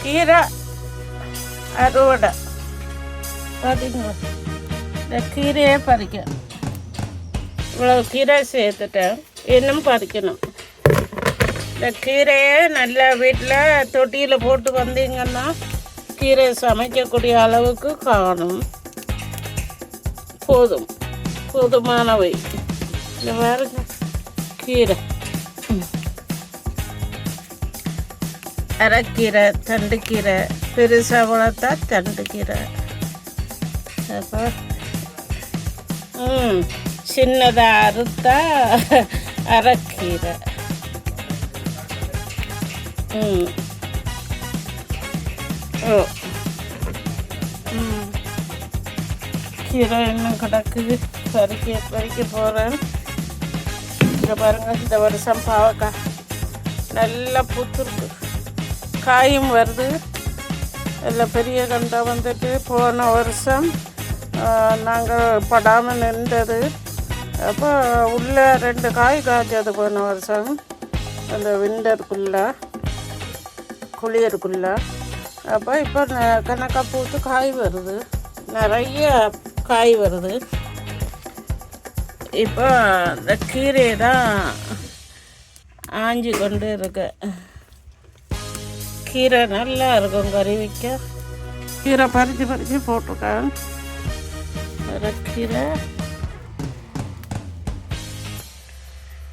கீரை அறுவடை பார்த்தீங்களா? இந்த கீரையே பறிக்கணும். இவ்வளோ கீரை சேர்த்துட்டேன், இன்னும் பறிக்கணும். இந்த கீரையை நல்லா வீட்டில் தொட்டியில் போட்டு வந்தீங்கன்னா கீரை சமைக்கக்கூடிய அளவுக்கு காணும். போதுமானவை. இந்த பாருங்க கீரை, அரைக்கீரை, தண்டுக்கீரை, பெருசாக வளர்த்தா தண்டுக்கீரை, அப்போ சின்னதாக அறுத்தா அரைக்கீரை. கீரை இன்னும் கிடக்குது, பறிக்க போகிறேன். இங்கே பாருங்கள், இந்த வருஷம் பாவக்காய் நல்லா பூத்துருக்கு, காயும் வருது. எல்லாம் பெரிய கண்டா வந்துட்டு போன வருஷம் நாங்கள் படாமல் நின்றது. அப்போ உள்ளே 2 காய் காய்ச்சது போன வருஷம், அந்த விண்டருக்குள்ளே குளியருக்குள்ளே. அப்போ இப்போ கணக்காக பூத்து காய் வருது, நிறைய காய் வருது. இப்போ இந்த கீரையை தான் ஆஞ்சி கொண்டு இருக்கு. கீரை நல்லா இருக்கும் கறி வைக்க. கீரை பறித்து போட்டிருக்கேன். கீரை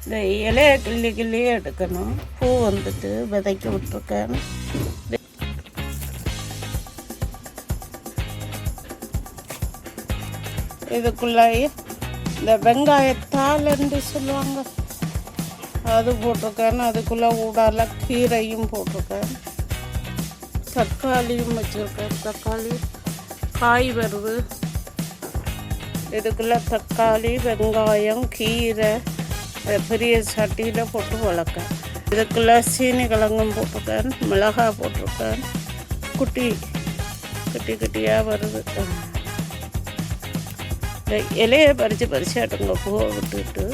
இந்த இலையை கிள்ளி எடுக்கணும். பூ வந்துட்டு விதைக்க விட்டுருக்கேன். இதுக்குள்ளாயே இந்த வெங்காயத்தால் என்று சொல்லுவாங்க, அது போட்டிருக்கேன். அதுக்குள்ளே ஊடால கீரையும் போட்டிருக்கேன். தக்காளியும் வச்சுருக்கேன். தக்காளி காய் வருது. இதுக்குள்ளே தக்காளி, வெங்காயம், கீரை பெரிய சட்டியில் போட்டு வளர்க்கேன். இதுக்குள்ளே சீனி கிழங்கும் போட்டிருக்கேன், மிளகாய் போட்டிருக்கேன். குட்டியாக வருது. இந்த இலையை பறித்து ஆட்டுங்க, பூவை விட்டுட்டு.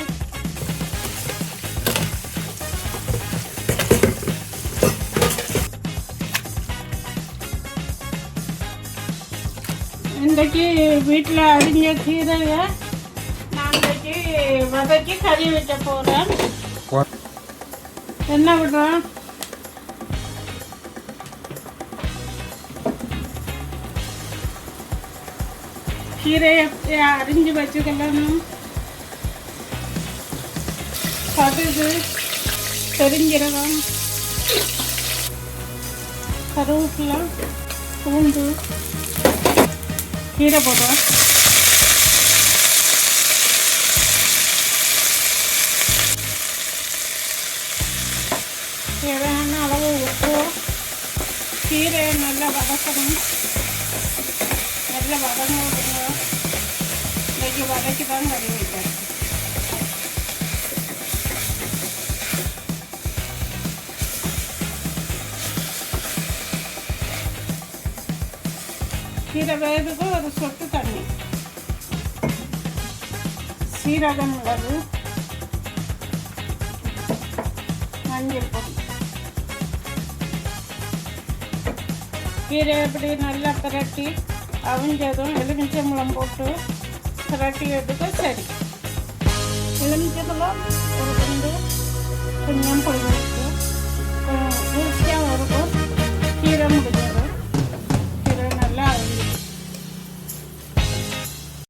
இன்றைக்கு வீட்டில் அரிஞ்ச கீரையை நான் இன்றைக்கி வதக்கி கறி வைக்க போகிறேன். என்ன விடுறேன், கீரையை அரிஞ்சு வச்சுக்கலாம். கடுகு, பெருஞ்சீரகம், கருவேப்பிலை, பூண்டு, கீரை போடுறோம். தேவையான அளவு உப்பு. கீரையை நல்லா வதக்கணும். நல்லா வதங்க விடுங்க. இன்றைக்கி வதக்கி தான் கறி வைக்கிறேன். கீரை வேகிறதுக்கு ஒரு சொட்டு தண்ணி, சீரகம், மிளகு, மஞ்சள் பொடி. கீரை எப்படி நல்லா பிரட்டி அவிஞ்சதும் எலுமிச்சம்பழம் போட்டு பிரட்டி எடுக்க சரி. எலுமிச்சம்பழம் ஒரு கொஞ்சம் புளி